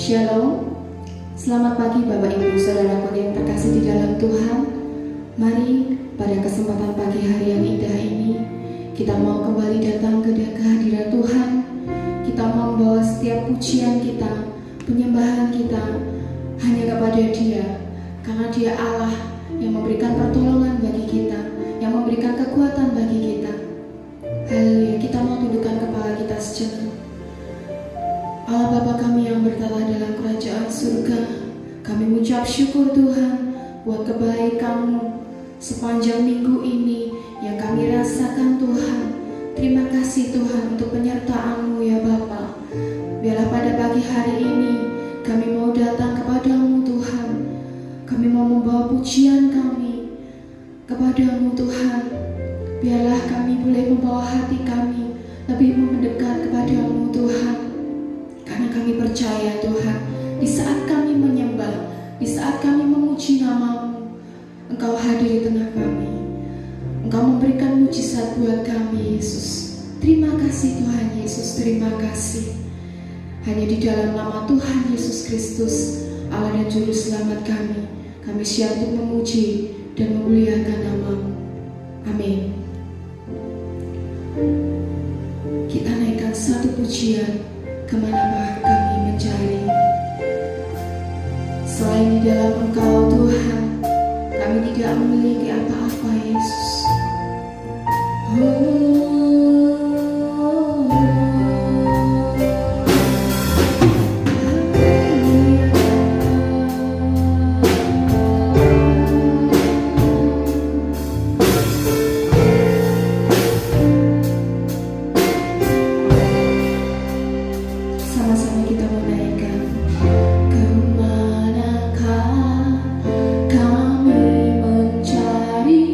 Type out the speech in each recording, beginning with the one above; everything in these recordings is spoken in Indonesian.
Shalom, selamat pagi Bapak Ibu Saudaraku yang terkasih di dalam Tuhan. Mari pada kesempatan pagi hari yang indah ini kita mau kembali datang ke kehadiran Tuhan. Kita mau membawa setiap pujian kita, penyembahan kita hanya kepada Dia, karena Dia Allah yang memberikan pertolongan bagi kita, yang memberikan kekuatan bagi kita. Haleluya, kita mau tundukkan kepala kita sejenak. Allah Bapa kami yang bertata dalam kerajaan surga, kami mengucap syukur Tuhan buat kebaikan-Mu sepanjang minggu ini yang kami rasakan Tuhan. Terima kasih Tuhan untuk penyertaan-Mu ya Bapa. Biarlah pada pagi hari ini kami mau datang kepada-Mu Tuhan. Kami mau membawa pujian kami kepada-Mu Tuhan. Biarlah kami boleh membawa hati kami lebih mendekat kepada-Mu Tuhan. Karena kami percaya Tuhan, di saat kami menyembah, di saat kami memuji nama-Mu, Engkau hadir di tengah kami. Engkau memberikan mujizat buat kami Yesus. Terima kasih Tuhan Yesus, terima kasih. Hanya di dalam nama Tuhan Yesus Kristus, Allah dan Juru Selamat kami siap untuk memuji dan memuliakan nama-Mu. Amin. Kita naikkan satu pujian, kemanapun kami mencari. Selain di dalam Engkau Tuhan, kami tidak memiliki apa-apa Yesus. Sama-sama kita menaikkan. Kemanakah kami mencari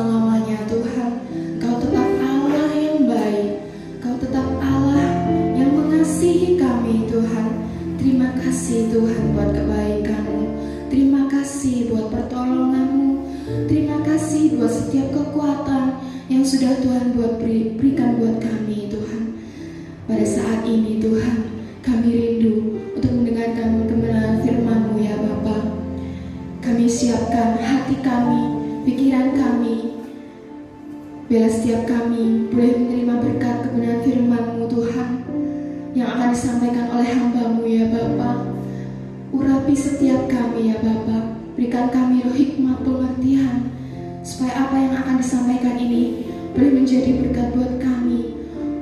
selama-lamanya Tuhan. Engkau tetap Allah yang baik, Engkau tetap Allah yang mengasihi kami Tuhan. Terima kasih Tuhan buat kebaikan-Mu, terima kasih buat pertolongan-Mu, terima kasih buat setiap kekuatan yang sudah Tuhan berikan buat kami Tuhan. Pada saat ini Tuhan, kami rindu untuk mendengarkan kebenaran firman-Mu ya Bapa. Kami siapkan hati kami, pikiran kami, biarlah setiap kami boleh menerima berkat kebenaran firman-Mu Tuhan yang akan disampaikan oleh hamba-Mu ya Bapa. Urapi setiap kami ya Bapa, berikan kami roh hikmat pengertian, supaya apa yang akan disampaikan ini boleh menjadi berkat buat kami,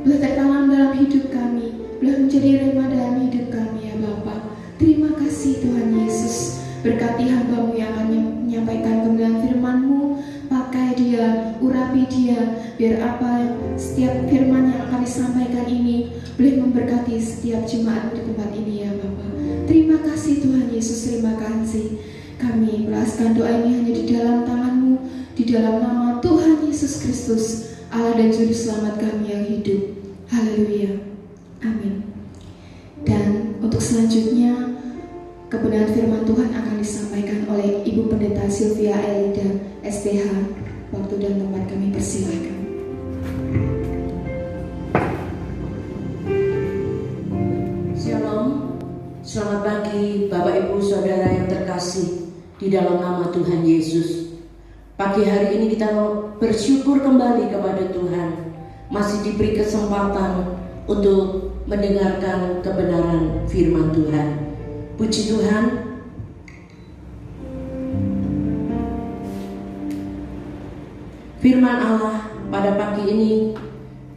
boleh tertanam dalam hidup kami, boleh menjadi rema dalam hidup kami ya Bapa. Terima kasih Tuhan Yesus. Berkati hamba-Mu yang akan menyampaikan kebenaran firman-Mu. Pakai dia, urapi dia, biar apa setiap firman yang akan disampaikan ini boleh memberkati setiap jemaat di tempat ini ya Bapa. Terima kasih Tuhan Yesus, terima kasih. Kami beraskan doa ini hanya di dalam tangan-Mu, di dalam nama Tuhan Yesus Kristus, Allah dan Juru Selamat kami yang hidup. Haleluya. Amin. Dan untuk selanjutnya, kebenaran firman Tuhan akan disampaikan oleh Ibu Pendeta Sylvia Elida, SPH. Waktu dan tempat kami persilakan. Shalom, selamat pagi Bapak Ibu Saudara yang terkasih di dalam nama Tuhan Yesus. Pagi hari ini kita bersyukur kembali kepada Tuhan, masih diberi kesempatan untuk mendengarkan kebenaran firman Tuhan. Puji Tuhan. Firman Allah pada pagi ini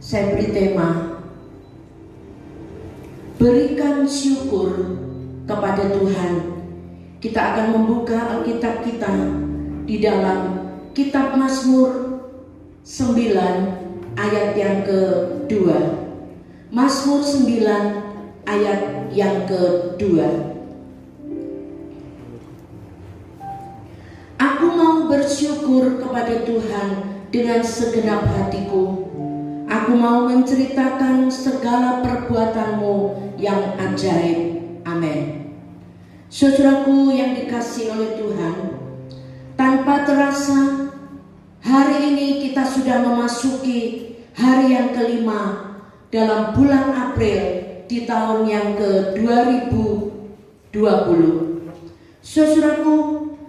saya beri tema, berikan syukur kepada Tuhan. Kita akan membuka Alkitab kita di dalam Kitab Mazmur 9 ayat yang kedua. Mazmur 9 ayat yang kedua. Aku mau bersyukur kepada Tuhan dengan segenap hatiku. Aku mau menceritakan segala perbuatan-Mu yang ajaib. Amin. Saudaraku yang dikasihi oleh Tuhan, tanpa terasa hari ini kita sudah memasuki hari yang kelima dalam bulan April di tahun yang ke-2020. Saudaraku,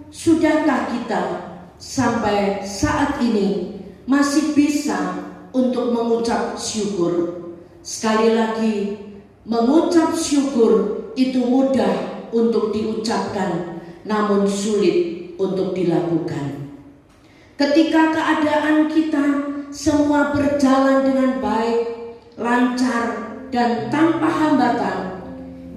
sudahkah kita sampai saat ini masih bisa untuk mengucap syukur? Sekali lagi, mengucap syukur itu mudah untuk diucapkan, namun sulit untuk dilakukan. Ketika keadaan kita semua berjalan dengan baik, lancar, dan tanpa hambatan,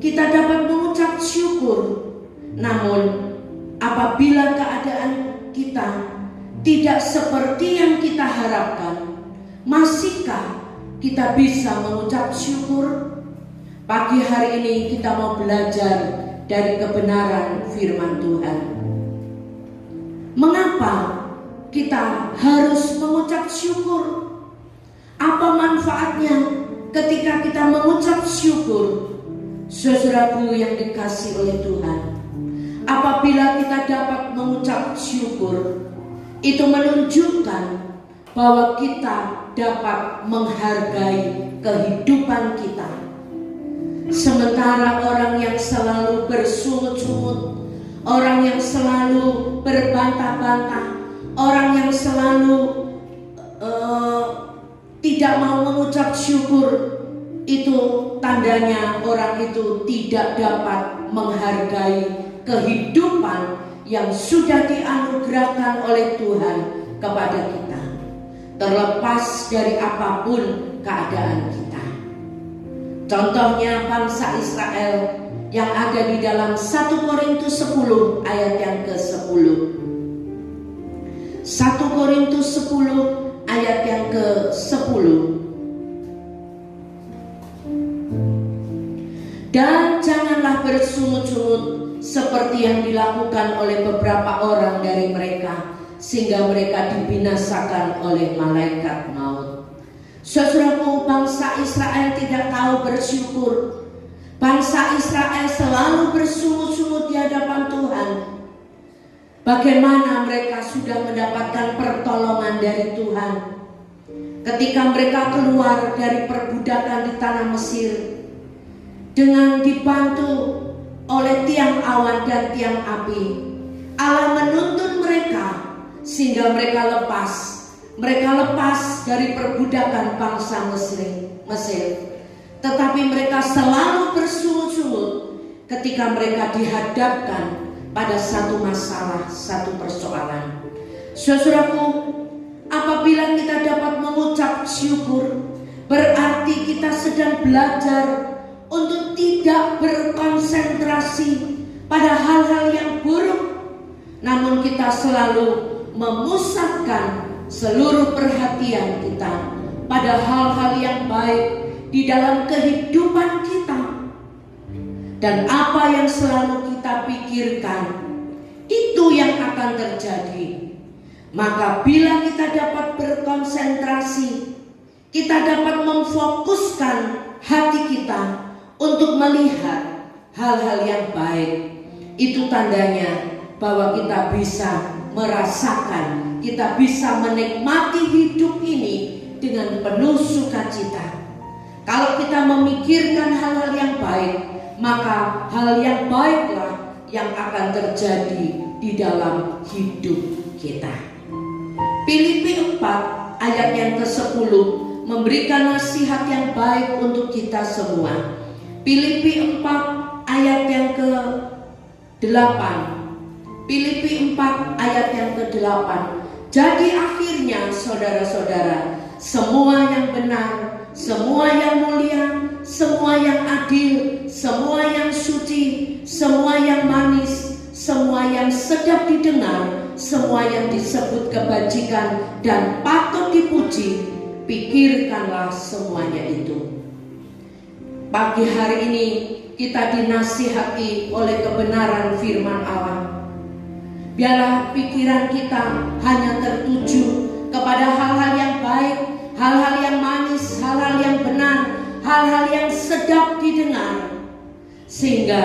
kita dapat mengucap syukur. Namun apabila keadaan kita tidak seperti yang kita harapkan, masihkah kita bisa mengucap syukur? Pagi hari ini kita mau belajar dari kebenaran firman Tuhan. Mengapa kita harus mengucap syukur? Apa manfaatnya ketika kita mengucap syukur? Saudaraku yang dikasihi oleh Tuhan, apabila kita dapat mengucap syukur, itu menunjukkan bahwa kita dapat menghargai kehidupan kita. Sementara orang yang selalu bersungut-sungut, orang yang selalu berbantah-bantah, orang yang selalu tidak mau mengucap syukur, itu tandanya orang itu tidak dapat menghargai kehidupan yang sudah dianugerahkan oleh Tuhan kepada kita, terlepas dari apapun keadaan kita. Contohnya bangsa Israel yang ada di dalam 1 Korintus 10 ayat yang ke-10. 1 Korintus 10 ayat yang ke-10. Dan janganlah bersungut-sungut seperti yang dilakukan oleh beberapa orang dari mereka, sehingga mereka dibinasakan oleh malaikat maut. Saudaraku, bangsa Israel tidak tahu bersyukur. Bangsa Israel selalu bersungut-sungut di hadapan Tuhan. Bagaimana mereka sudah mendapatkan pertolongan dari Tuhan ketika mereka keluar dari perbudakan di tanah Mesir dengan dibantu oleh tiang awan dan tiang api. Allah menuntun mereka sehingga mereka lepas. Mereka lepas dari perbudakan bangsa Mesir. Tetapi mereka selalu bersungut-sungut ketika mereka dihadapkan pada satu masalah, satu persoalan. Saudaraku, apabila kita dapat mengucap syukur, berarti kita sedang belajar untuk tidak berkonsentrasi pada hal-hal yang buruk, namun kita selalu memusatkan seluruh perhatian kita pada hal-hal yang baik di dalam kehidupan kita. Dan apa yang selalu kita pikirkan, itu yang akan terjadi. Maka bila kita dapat berkonsentrasi, kita dapat memfokuskan hati kita untuk melihat hal-hal yang baik, itu tandanya bahwa kita bisa merasakan, kita bisa menikmati hidup ini dengan penuh sukacita. Kalau kita memikirkan hal-hal yang baik, maka hal yang baiklah yang akan terjadi di dalam hidup kita. Filipi 4 ayat yang ke-10 memberikan nasihat yang baik untuk kita semua. Filipi 4 ayat yang ke-8. Filipi 4 ayat yang ke-8. Jadi akhirnya saudara-saudara, semua yang benar, semua yang mulia, semua yang adil, semua yang suci, semua yang manis, semua yang sedap didengar, semua yang disebut kebajikan dan patut dipuji, pikirkanlah semuanya itu. Pagi hari ini kita dinasihati oleh kebenaran firman Allah. Biarlah pikiran kita hanya tertuju kepada hal-hal yang baik, hal-hal yang manis, hal-hal yang benar, hal-hal yang sedap didengar. Sehingga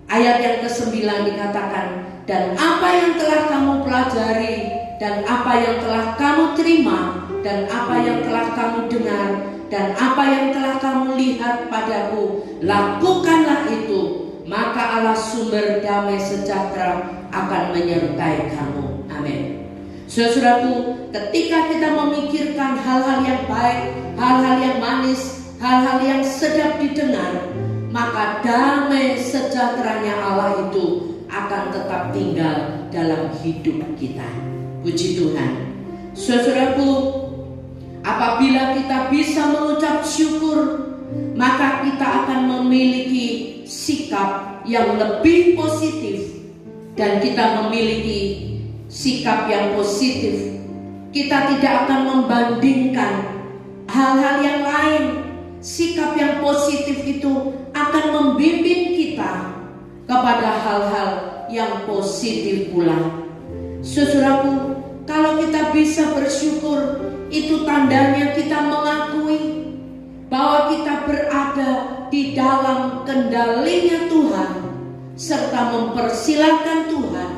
ayat yang ke-9 dikatakan, dan apa yang telah kamu pelajari, dan apa yang telah kamu terima, dan apa yang telah kamu dengar, dan apa yang telah kamu lihat padaku, lakukanlah itu, maka Allah sumber damai sejahtera akan menyertai kamu. Amin. Saudaraku, ketika kita memikirkan hal-hal yang baik, hal-hal yang manis, hal-hal yang sedap didengar, maka damai sejahteranya Allah itu akan tetap tinggal dalam hidup kita. Puji Tuhan. Saudaraku, apabila kita bisa mengucap syukur, maka kita akan memiliki sikap yang lebih positif. Dan kita memiliki sikap yang positif. Kita tidak akan membandingkan hal-hal yang lain. Sikap yang positif itu akan membimbing kita kepada hal-hal yang positif pula. Saudaraku, kalau kita bisa bersyukur, itu tandanya kita mengakui bahwa kita berada di dalam kendalinya Tuhan, serta mempersilahkan Tuhan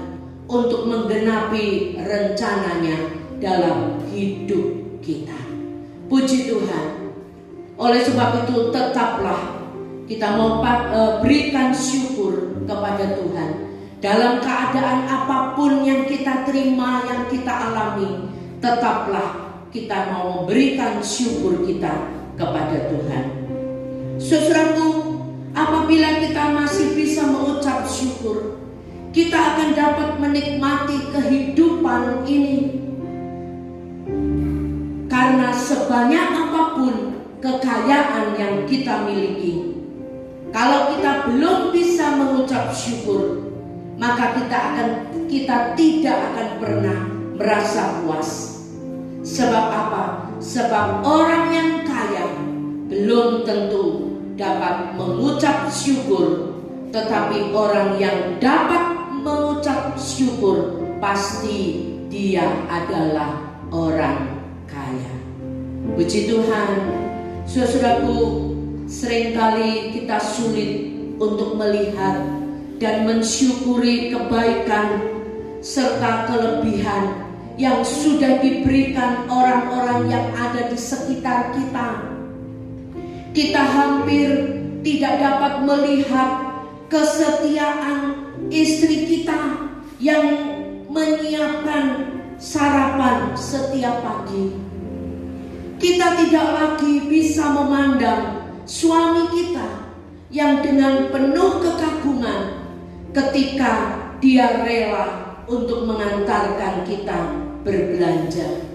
untuk menggenapi rencananya dalam hidup kita. Puji Tuhan. Oleh sebab itu tetaplah kita mau berikan syukur kepada Tuhan dalam keadaan apapun yang kita terima, yang kita alami. Tetaplah kita mau memberikan syukur kita kepada Tuhan. Saudaraku, apabila kita masih bisa mengucap syukur, kita akan dapat menikmati kehidupan ini. Karena sebanyak apapun kekayaan yang kita miliki, kalau kita belum bisa mengucap syukur, maka kita tidak akan pernah merasa puas. Sebab apa? Sebab orang yang kaya belum tentu dapat mengucap syukur, tetapi orang yang dapat mengucap syukur pasti dia adalah orang kaya. Puji Tuhan, saudaraku, seringkali kita sulit untuk melihat dan mensyukuri kebaikan serta kelebihan yang sudah diberikan orang-orang yang ada di sekitar kita. Kita hampir tidak dapat melihat kesetiaan istri kita yang menyiapkan sarapan setiap pagi. Kita tidak lagi bisa memandang suami kita yang dengan penuh kekaguman ketika dia rela untuk mengantarkan kita berbelanja.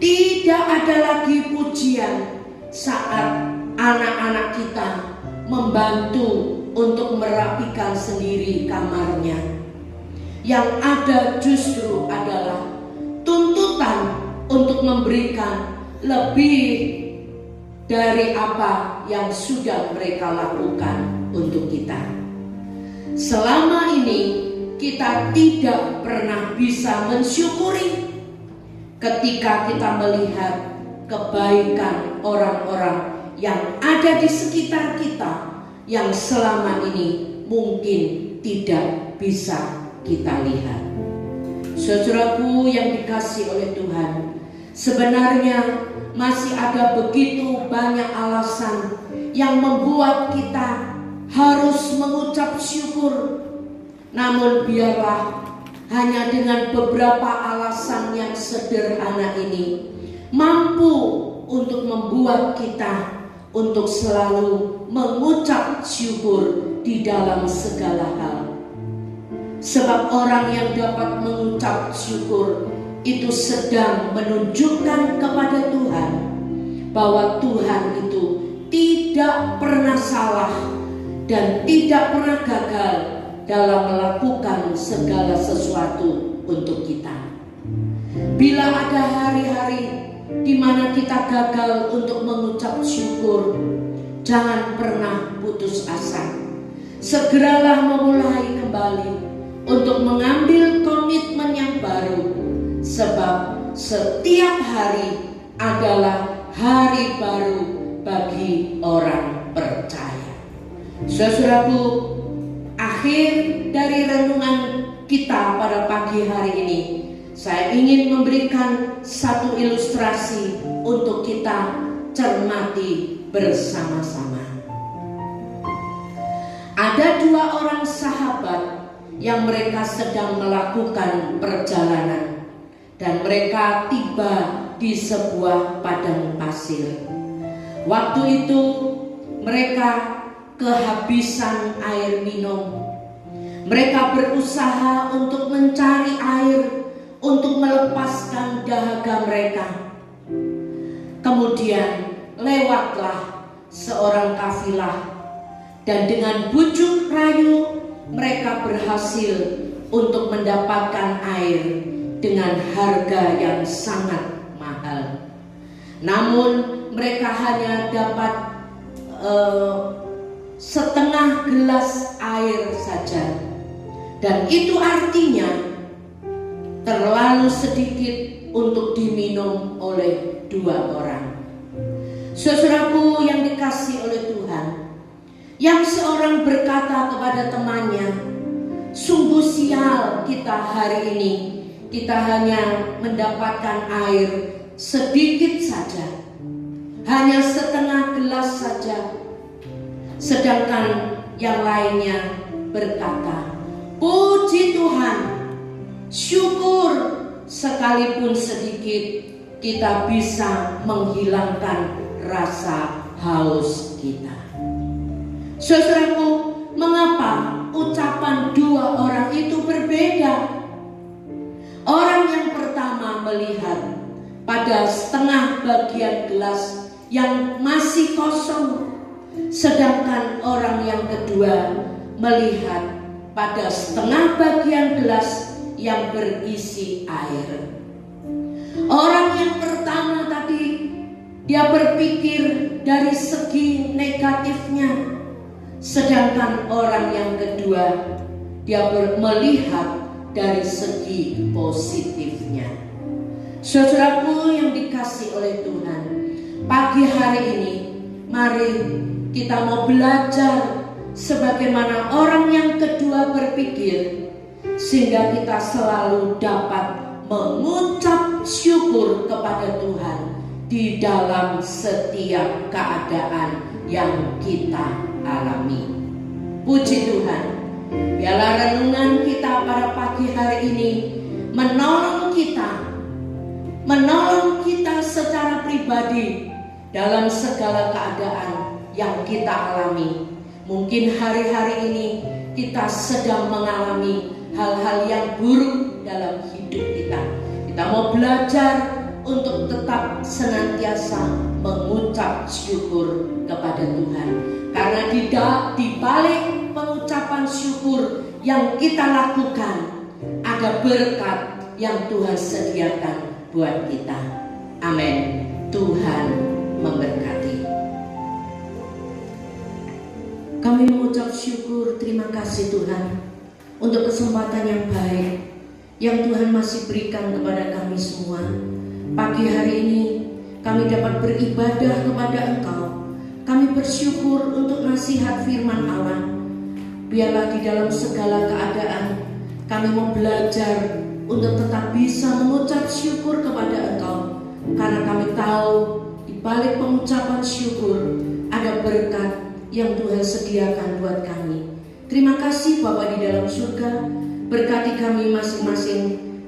Tidak ada lagi pujian saat anak-anak kita membantu untuk merapikan sendiri kamarnya. Yang ada justru adalah tuntutan untuk memberikan lebih dari apa yang sudah mereka lakukan untuk kita. Selama ini kita tidak pernah bisa mensyukuri ketika kita melihat kebaikan orang-orang yang ada di sekitar kita yang selama ini mungkin tidak bisa kita lihat. Saudaraku yang dikasihi oleh Tuhan, sebenarnya masih ada begitu banyak alasan yang membuat kita harus mengucap syukur. Namun biarlah hanya dengan beberapa alasan yang sederhana ini mampu untuk membuat kita untuk selalu mengucap syukur di dalam segala hal. Sebab orang yang dapat mengucap syukur itu sedang menunjukkan kepada Tuhan bahwa Tuhan itu tidak pernah salah dan tidak pernah gagal dalam melakukan segala sesuatu untuk kita. Bila ada hari-hari di mana kita gagal untuk mengucap syukur, jangan pernah putus asa. Segeralah memulai kembali untuk mengambil komitmen yang baru, sebab setiap hari adalah hari baru bagi orang percaya. Saudaraku, akhir dari renungan kita pada pagi hari ini, saya ingin memberikan satu ilustrasi untuk kita cermati bersama-sama. Ada dua orang sahabat yang mereka sedang melakukan perjalanan dan mereka tiba di sebuah padang pasir. Waktu itu mereka kehabisan air minum. Mereka berusaha untuk mencari air untuk melepaskan dahaga mereka. Kemudian lewatlah seorang kafilah, dan dengan bujuk rayu mereka berhasil untuk mendapatkan air dengan harga yang sangat mahal. Namun mereka hanya dapat setengah gelas air saja, dan itu artinya terlalu sedikit untuk diminum oleh dua orang. Saudaraku yang dikasihi oleh Tuhan, yang seorang berkata kepada temannya, sungguh sial kita hari ini, kita hanya mendapatkan air sedikit saja, hanya setengah gelas saja. Sedangkan yang lainnya berkata, puji Tuhan, syukur sekalipun sedikit kita bisa menghilangkan rasa haus kita. Saudaraku, mengapa ucapan dua orang itu berbeda? Orang yang pertama melihat pada setengah bagian gelas yang masih kosong, sedangkan orang yang kedua melihat pada setengah bagian gelas yang berisi air. Orang yang pertama tadi, dia berpikir dari segi negatifnya, sedangkan orang yang kedua dia melihat dari segi positifnya. Saudaraku yang dikasih oleh Tuhan, pagi hari ini mari kita mau belajar sebagaimana orang yang kedua berpikir, sehingga kita selalu dapat mengucap syukur kepada Tuhan di dalam setiap keadaan yang kita alami. Puji Tuhan, biarlah renungan kita pada pagi hari ini menolong kita secara pribadi dalam segala keadaan yang kita alami. Mungkin hari-hari ini kita sedang mengalami hal-hal yang buruk dalam hidup kita. Kita mau belajar untuk tetap senantiasa mengucap syukur kepada Tuhan. Karena di balik pengucapan syukur yang kita lakukan, ada berkat yang Tuhan sediakan buat kita. Amin. Tuhan memberkati. Kami mengucap syukur, terima kasih Tuhan untuk kesempatan yang baik yang Tuhan masih berikan kepada kami semua. Pagi hari ini kami dapat beribadah kepada Engkau. Kami bersyukur untuk nasihat firman Allah. Biarlah di dalam segala keadaan kami mau belajar untuk tetap bisa mengucap syukur kepada Engkau. Karena kami tahu di balik pengucapan syukur ada berkat yang Tuhan sediakan buat kami. Terima kasih Bapa di dalam surga. Berkati kami masing-masing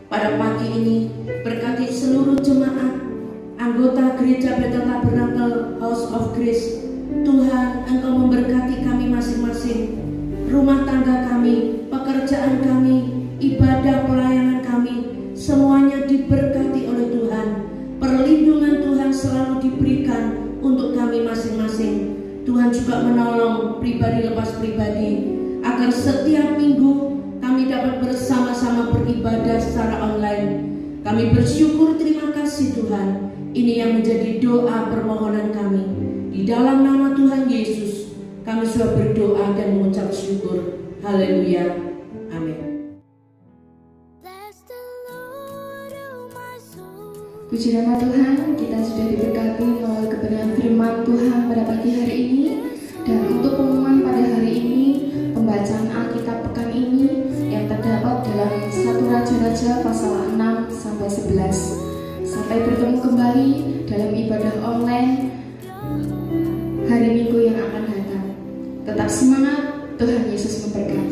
pada pagi ini. Berkati seluruh jemaat, anggota gereja Bethel Tabernakel House of Grace. Tuhan, Engkau memberkati kami masing-masing. Rumah tangga kami, pekerjaan kami, ibadah pelayanan kami, semuanya diberkati oleh Tuhan. Perlindungan Tuhan selalu diberikan untuk kami masing-masing. Tuhan juga menolong pribadi lepas pribadi, agar setiap minggu kami dapat bersama-sama beribadah secara online. Kami bersyukur, terima kasih Tuhan. Ini yang menjadi doa permohonan kami. Di dalam nama Tuhan Yesus, kami sudah berdoa dan mengucap syukur. Haleluya. Amin. Puji nama Tuhan, kita sudah diberkati melalui kebenaran firman Tuhan pada pagi hari ini. Dan untuk pengumuman pada hari ini, pembacaan Alkitab pekan ini yang terdapat dalam 1 Raja-Raja pasal 6 sampai 11. Sampai bertemu kembali dalam ibadah online hari Minggu yang akan datang. Tetap semangat, Tuhan Yesus memberkati.